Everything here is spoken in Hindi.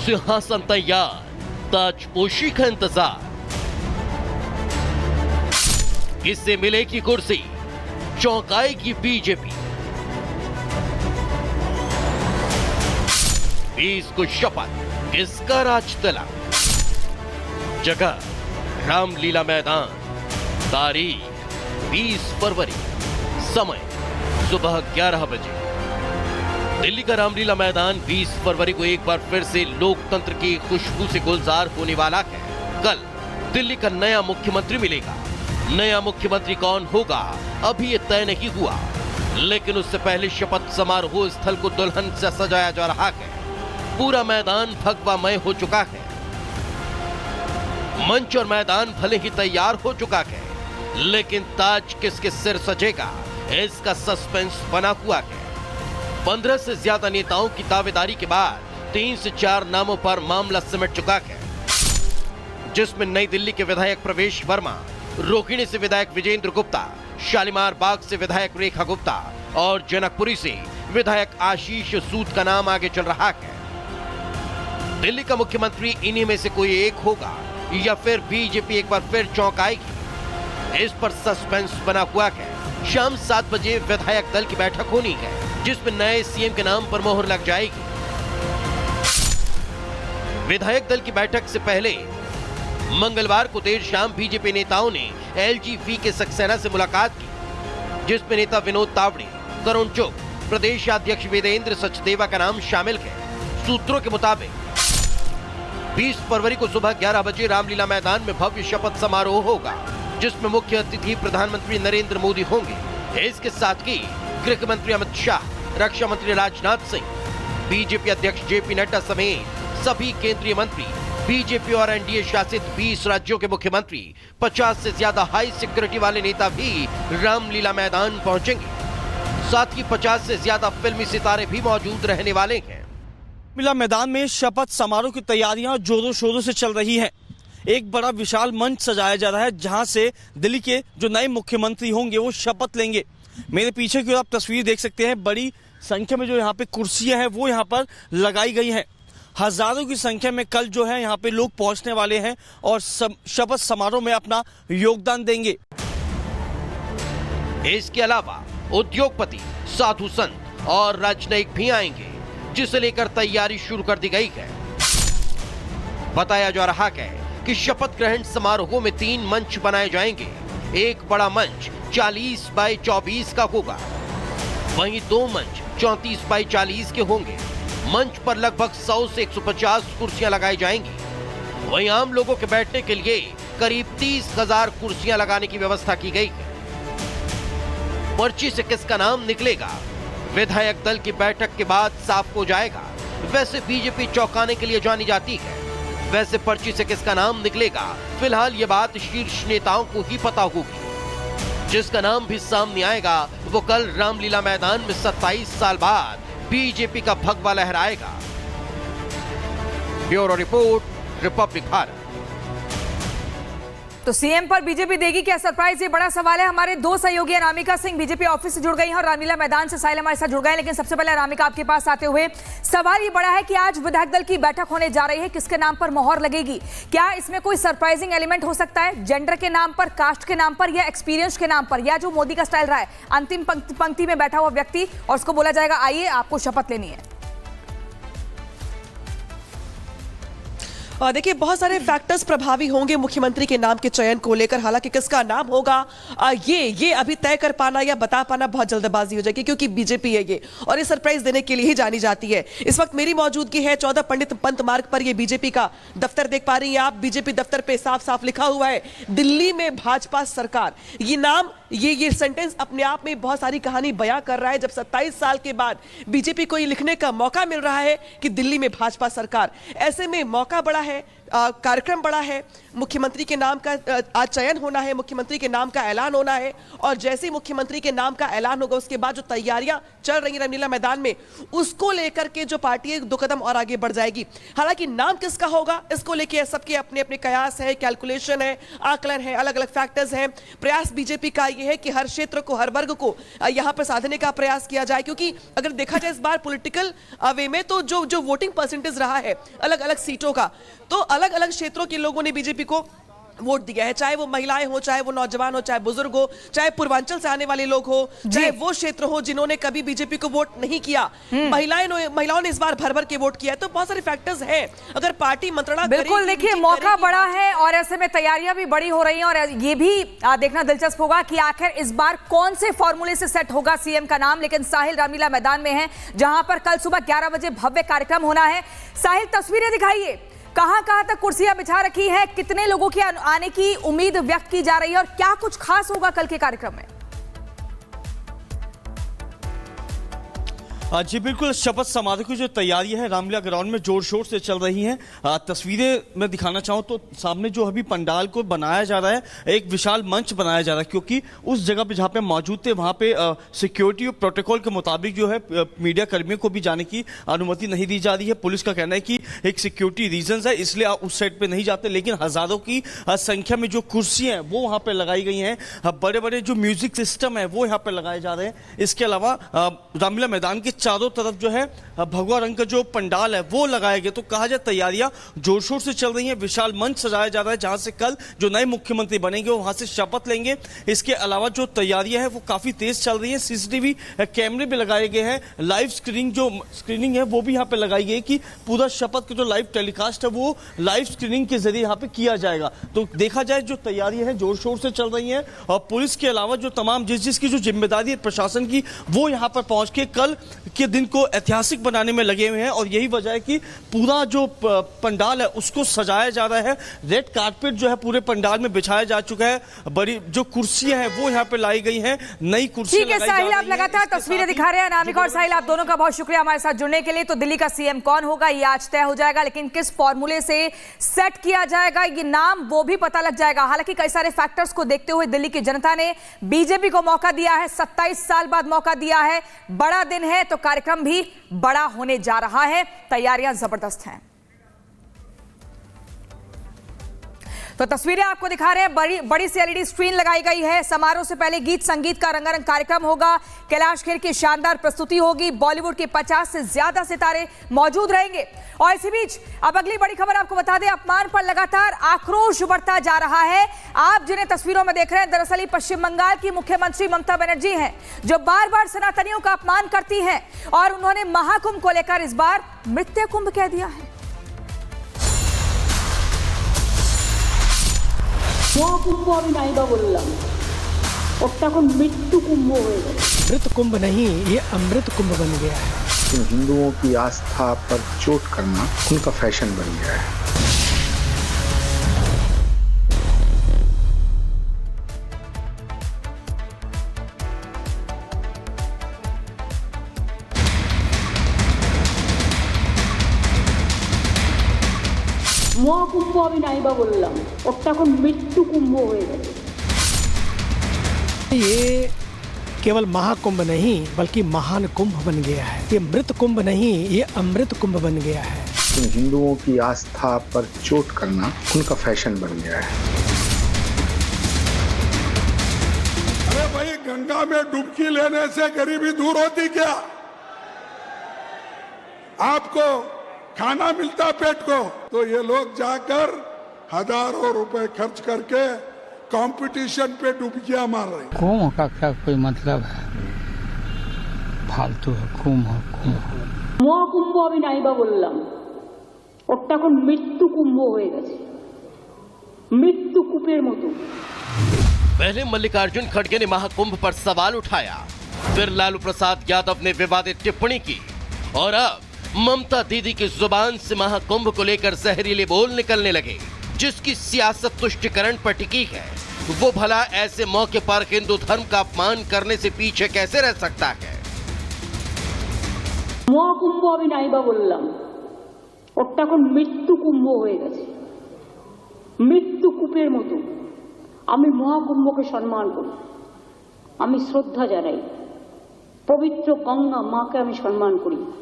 सिंहासन तैयार, ताजपोशी का इंतजार। किससे मिलेगी कुर्सी, चौंकाएगी बीजेपी। 20 को शपथ, किसका राज तिलक। जगह रामलीला मैदान, तारीख 20 फरवरी, समय सुबह 11 बजे। दिल्ली का रामलीला मैदान 20 फरवरी को एक बार फिर से लोकतंत्र की खुशबू से गुलजार होने वाला है। कल दिल्ली का नया मुख्यमंत्री मिलेगा। नया मुख्यमंत्री कौन होगा अभी ये तय नहीं हुआ, लेकिन उससे पहले शपथ समारोह स्थल को दुल्हन से सजाया जा रहा है। पूरा मैदान भगवामय हो चुका है। मंच और मैदान भले ही तैयार हो चुका है, लेकिन ताज किसके सिर सजेगा इसका सस्पेंस बना हुआ है। 15 से ज्यादा नेताओं की दावेदारी के बाद 3 से 4 नामों पर मामला सिमट चुका है, जिसमें नई दिल्ली के विधायक प्रवेश वर्मा, रोहिणी से विधायक विजेंद्र गुप्ता, शालीमार बाग से विधायक रेखा गुप्ता और जनकपुरी से विधायक आशीष सूद का नाम आगे चल रहा है। दिल्ली का मुख्यमंत्री इन्हीं में से कोई एक होगा या फिर बीजेपी एक बार फिर चौंकाएगी, इस पर सस्पेंस बना हुआ है। शाम 7 बजे विधायक दल की बैठक होनी है, जिसमें नए सीएम के नाम पर मोहर लग जाएगी। विधायक दल की बैठक से पहले मंगलवार को देर शाम बीजेपी नेताओं ने एलजी के सक्सेना से मुलाकात की, जिसमें नेता विनोद तावड़े, करुण चुग, प्रदेश अध्यक्ष वेदेंद्र सचदेवा का नाम शामिल है। सूत्रों के मुताबिक 20 फरवरी को सुबह 11 बजे रामलीला मैदान में भव्य शपथ समारोह होगा, जिसमें मुख्य अतिथि प्रधानमंत्री नरेंद्र मोदी होंगे। इसके साथ ही गृह मंत्री अमित शाह, रक्षा मंत्री राजनाथ सिंह, बीजेपी अध्यक्ष जेपी नड्डा समेत सभी केंद्रीय मंत्री, बीजेपी और एनडीए शासित 20 राज्यों के मुख्यमंत्री, 50 से ज्यादा हाई सिक्योरिटी वाले नेता भी रामलीला मैदान पहुंचेंगे। साथ ही 50 से ज्यादा फिल्मी सितारे भी मौजूद रहने वाले हैं। रामलीला मैदान में शपथ समारोह की तैयारियां जोरों शोरों से चल रही हैं। एक बड़ा विशाल मंच सजाया जा रहा है, जहां से दिल्ली के जो नए मुख्यमंत्री होंगे वो शपथ लेंगे। मेरे पीछे की आप तस्वीर देख सकते हैं, बड़ी संख्या में जो यहाँ पे कुर्सियां हैं वो यहाँ पर लगाई गई हैं। हजारों की संख्या में कल जो है यहाँ पे लोग पहुंचने वाले हैं और शपथ समारोह में अपना योगदान देंगे। इसके अलावा उद्योगपति, साधु संत और राजनयिक भी आएंगे, जिसे लेकर तैयारी शुरू कर दी गई है। बताया जा रहा है कि शपथ ग्रहण समारोह में 3 मंच बनाए जाएंगे। एक बड़ा मंच 40 बाय 24 का होगा, वहीं 2 मंच 34 बाय 40 के होंगे। मंच पर लगभग 100 से 150 कुर्सियां लगाई जाएंगी। वहीं आम लोगों के बैठने के लिए करीब 30,000 कुर्सियां लगाने की व्यवस्था की गई है। पर्ची से किसका नाम निकलेगा विधायक दल की बैठक के बाद साफ हो जाएगा। वैसे बीजेपी चौंकाने के लिए जानी जाती है। वैसे पर्ची से किसका नाम निकलेगा, फिलहाल ये बात शीर्ष नेताओं को ही पता होगी। जिसका नाम भी सामने आएगा वो कल रामलीला मैदान में 27 साल बाद बीजेपी का भगवा लहराएगा। Bureau report, republic Bharat. तो सीएम पर बीजेपी देगी क्या सरप्राइज, ये बड़ा सवाल है। हमारे 2 सहयोगी अनामिका सिंह बीजेपी ऑफिस से जुड़ गई हैं और रामलीला मैदान से साहिल हमारे साथ जुड़ गए हैं। लेकिन सबसे पहले अनामिका, आपके पास आते हुए सवाल ये बड़ा है कि आज विधायक दल की बैठक होने जा रही है, किसके नाम पर मोहर लगेगी? क्या इसमें कोई सरप्राइजिंग एलिमेंट हो सकता है, जेंडर के नाम पर, कास्ट के नाम पर, या एक्सपीरियंस के नाम पर, या जो मोदी का स्टाइल रहा है, अंतिम पंक्ति में बैठा हुआ व्यक्ति और उसको बोला जाएगा आइए आपको शपथ लेनी है? देखिए, बहुत सारे फैक्टर्स प्रभावी होंगे मुख्यमंत्री के नाम के चयन को लेकर। हालांकि किसका नाम होगा ये अभी तय कर पाना या बता पाना बहुत जल्दबाजी हो जाएगी, क्योंकि बीजेपी है ये और ये सरप्राइज देने के लिए ही जानी जाती है। इस वक्त मेरी मौजूदगी है 14 पंडित पंत मार्ग पर। ये बीजेपी का दफ्तर देख पा रही हैं आप। बीजेपी दफ्तर पे साफ साफ लिखा हुआ है दिल्ली में भाजपा सरकार। ये नाम, ये सेंटेंस अपने आप में बहुत सारी कहानी बयां कर रहा है। जब 27 साल के बाद बीजेपी को ये लिखने का मौका मिल रहा है कि दिल्ली में भाजपा सरकार, ऐसे में मौका बड़ा है है, कार्यक्रम बड़ा है, मुख्यमंत्री के नाम का आज चयन होना है, मुख्यमंत्री के नाम का ऐलान होना है और जैसे ही मुख्यमंत्री के नाम का ऐलान होगा उसके बाद जो तैयारियां चल रही हैं रामलीला मैदान में, उसको लेकर के जो पार्टी है 2 कदम और आगे बढ़ जाएगी। हालांकि नाम किसका होगा इसको लेके सबके अपने अपने कयास है, कैलकुलेशन है, आकलन है, अलग अलग फैक्टर्स हैं। प्रयास बीजेपी का यह है कि हर क्षेत्र को, हर वर्ग को यहां पर साधने का प्रयास किया जाए, क्योंकि अगर देखा जाए इस बार पॉलिटिकल वे में तो जो वोटिंग परसेंटेज रहा है अलग अलग सीटों का, तो अलग अलग क्षेत्रों के लोगों ने बीजेपी को वोट दिया है, चाहे वो महिलाएं हो, चाहे वो नौजवान हो, चाहे बुजुर्ग हो, चाहे पूर्वांचल से आने वाले लोग हो, चाहे वो क्षेत्र हो जिन्होंने कभी बीजेपी को वोट नहीं किया, महिलाओं ने इस बार भर भर के वोट किया है। तो बहुत सारे फैक्टर्स हैं। अगर पार्टी मंत्रणा बिल्कुल, देखिए मौका बड़ा है और ऐसे में तैयारियां भी बड़ी हो रही हैं और ये भी देखना दिलचस्प होगा कि आखिर इस बार कौन से फॉर्मूले से सेट होगा सीएम का नाम। लेकिन साहिल रामलीला मैदान में है जहां पर कल सुबह 11 बजे भव्य कार्यक्रम होना है। साहिल, तस्वीरें दिखाइए, कहां तक कुर्सियां बिछा रखी हैं, कितने लोगों के आने की उम्मीद व्यक्त की जा रही है और क्या कुछ खास होगा कल के कार्यक्रम में? जी बिल्कुल, शपथ समारोह की जो तैयारी है रामलीला ग्राउंड में जोर शोर से चल रही हैं। तस्वीरें मैं दिखाना चाहूँ तो सामने जो अभी पंडाल को बनाया जा रहा है, एक विशाल मंच बनाया जा रहा है, क्योंकि उस जगह पे जहाँ पे मौजूद थे वहाँ पे सिक्योरिटी और प्रोटोकॉल के मुताबिक जो है मीडिया कर्मियों को भी जाने की अनुमति नहीं दी जा रही है। पुलिस का कहना है कि एक सिक्योरिटी रीजन है, इसलिए आप उस साइड पे नहीं जाते, लेकिन हजारों की संख्या में जो कुर्सियां हैं वो वहाँ पे लगाई गई हैं। बड़े बड़े जो म्यूजिक सिस्टम है वो यहाँ पे लगाए जा रहे हैं। इसके अलावा रामलीला मैदान के चारों तरफ जो है भगवा रंग का जो पंडाल है वो लगाया गया। तो कहा जाए तैयारियां जोर शोर से चल रही हैं। विशाल मंच सजाया जा रहा है जहां से कल जो नए मुख्यमंत्री बनेंगे वो वहां से शपथ लेंगे। इसके अलावा जो तैयारियां हैं वो काफी तेज चल रही है। सीसीटीवी कैमरे भी लगाए गए हैं। लाइव स्क्रीनिंग है वो भी यहाँ पे लगाई गई कि पूरा शपथ का जो लाइव टेलीकास्ट है वो लाइव स्क्रीनिंग के जरिए यहाँ पे किया जाएगा। तो देखा जाए जो तैयारियां हैं जोर शोर से चल रही हैं और पुलिस के अलावा जो तमाम जिसकी जो जिम्मेदारी है प्रशासन की वो यहाँ पर पहुंच के कल के दिन को ऐतिहासिक बनाने में लगे हुए हैं। और यही वजह है कि पूरा जो पंडाल है उसको सजाया जा रहा है। रेड कारपेट जो है पूरे पंडाल में बिछाया जा चुका है। बड़ी जो कुर्सियां हैं वो यहाँ पे लाई गई हैं, नई कुर्सियां लगाई जा रही हैं। साहिल, आप लगातार तस्वीरें दिखा रहे हैं। अनामिका और साहिल, आप दोनों का बहुत शुक्रिया हमारे साथ जुड़ने के लिए। तो दिल्ली का सीएम कौन होगा ये आज तय हो जाएगा, लेकिन किस फॉर्मूले से सेट किया जाएगा ये नाम वो भी पता लग जाएगा। हालांकि कई सारे फैक्टर्स को देखते हुए दिल्ली की जनता ने बीजेपी को मौका दिया है, 27 साल बाद मौका दिया है। बड़ा दिन है तो कार्यक्रम भी बड़ा होने जा रहा है। तैयारियां जबरदस्त हैं। तो तस्वीरें आपको दिखा रहे हैं। बड़ी सी एलईडी स्क्रीन लगाई गई है। समारोह से पहले गीत संगीत का रंगारंग कार्यक्रम होगा। कैलाश खेर की शानदार प्रस्तुति होगी। बॉलीवुड के 50 से ज्यादा सितारे मौजूद रहेंगे। और इसी बीच अब अगली बड़ी खबर आपको बता दें, अपमान पर लगातार आक्रोश बढ़ता जा रहा है। आप जिन्हें तस्वीरों में देख रहे हैं दरअसल ही पश्चिम बंगाल की मुख्यमंत्री ममता बनर्जी हैं, जो बार बार सनातनियों का अपमान करती हैं और उन्होंने महाकुंभ को लेकर इस बार मृत्यु कुंभ कह दिया है। মহাকুম্ভ আমি নাইবা বললাম, ওটা এখন মৃত্যু কুম্ভ হয়ে গেছে। मृत कुंभ नहीं, ये अमृत कुंभ बन गया है। हिंदुओं की आस्था पर चोट करना उनका फैशन बन गया है। মহাকুম্ভ আমি নাইবা বললাম, ওটা এখন মৃত্যু কুম্ভ হয়ে গেছে। ये केवल महाकुंभ नहीं बल्कि महान कुंभ बन गया है। ये मृत कुंभ नहीं, ये अमृत कुंभ बन गया है। हिंदुओं की आस्था पर चोट करना उनका फैशन बन गया है। अरे भाई, गंगा में डुबकी लेने से गरीबी दूर होती क्या? आपको खाना मिलता पेट को, तो ये लोग जाकर हजारों रुपए खर्च करके कंपटीशन पे डुबकियां मार रहे हैं। कुंभ का क्या कोई मतलब है? फालतू है कुंभ। মহাকুম্ভ আমি নাইবা বললাম, ওটা এখন মৃত্যু কুম্ভ হয়ে গেছে, মৃত্যু কূপের মতো। पहले मल्लिकार्जुन खड़गे ने महाकुंभ पर सवाल उठाया, फिर लालू प्रसाद यादव ने विवादित टिप्पणी की और अब ममता दीदी की जुबान से महाकुंभ को लेकर जहरीले बोल निकलने लगे। जिसकी सियासत तुष्टिकरण पर टिकी है वो भला ऐसे मौके पर हिंदू धर्म का अपमान करने से पीछे कैसे रह सकता है? মহাকুম্ভ আমি নাইবা বললাম, ওটা এখন মৃত্যু কুম্ভ হয়ে গেছে, মৃত্যু কূপের মতো। আমি মহাকুম্ভকে সম্মান করি, আমি শ্রদ্ধা জানাই, পবিত্র গঙ্গা মাকে আমি সম্মান করি।